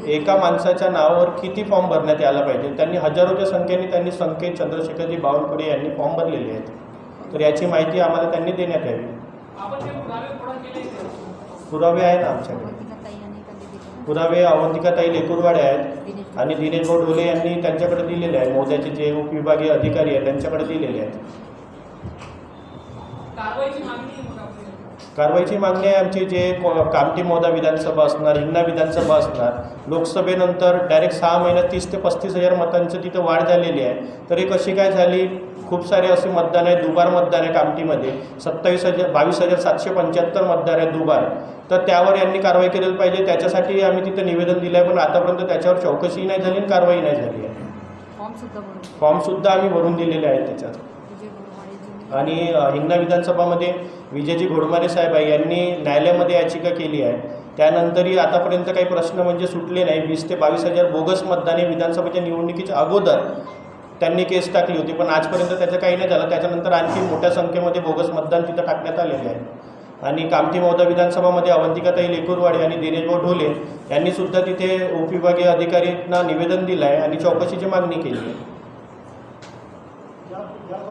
एका माणसाच्या नावावर किती फॉर्म भरण्यात यायला पाहिजे? त्यांनी हजारोच्या संख्येने त्यांनी संकेत चंद्रशेखरजी बावनकुळे यांनी फॉर्म भरलेले आहेत. तर याची माहिती आम्हाला त्यांनी देण्यात यावी. पुरावे आहेत आमच्याकडे. पुरावे अवंतिकाताई लेकुरवाडे आहेत आणि दिनेश भाऊ ढोले यांनी त्यांच्याकडे दिलेले आहेत. मौद्याचे जे उपविभागीय अधिकारी आहेत त्यांच्याकडे दिलेले आहेत. कारवाईची मागणी आहे आमची. जे कामठी मौदा विधानसभा असणार, हिंगणा विधानसभा असणार, लोकसभेनंतर डायरेक्ट 6 महिन्यात 30 ते 35,000 मतांचं तिथं वाढ झालेली आहे. तर हे कशी काय झाली? खूप सारे असे मतदान आहे. दुबार मतदान आहे कामठीमध्ये. 22,775 मतदार आहेत दुबार. तर त्यावर यांनी कारवाई केली पाहिजे. त्याच्यासाठी आम्ही तिथं निवेदन दिलं आहे, पण आतापर्यंत त्याच्यावर चौकशी नाही झाली आणि कारवाई नाही झाली आहे. फॉर्मसुद्धा आम्ही भरून दिलेले आहेत त्याच्यात. आणि हिंगणा विधानसभामध्ये विजयजी घोडमारे साहेब आहे यांनी न्यायालयामध्ये याचिका केली आहे. त्यानंतरही आतापर्यंत काही प्रश्न म्हणजे सुटले नाही. 20,000 ते 22,000 बोगस मतदाने विधानसभेच्या निवडणुकीच्या अगोदर त्यांनी केस टाकली होती, पण आजपर्यंत त्याचं काही नाही झालं. त्याच्यानंतर आणखी मोठ्या संख्येमध्ये बोगस मतदान तिथं टाकण्यात आलेले आहे. आणि कामठी मौदा विधानसभामध्ये अवंतिकाताई लेकुरवाडे आणि दिनेश भाऊ ढोले यांनीसुद्धा तिथे उपविभागीय अधिकाऱ्यांना निवेदन दिलं आहे आणि चौकशीची मागणी केली आहे.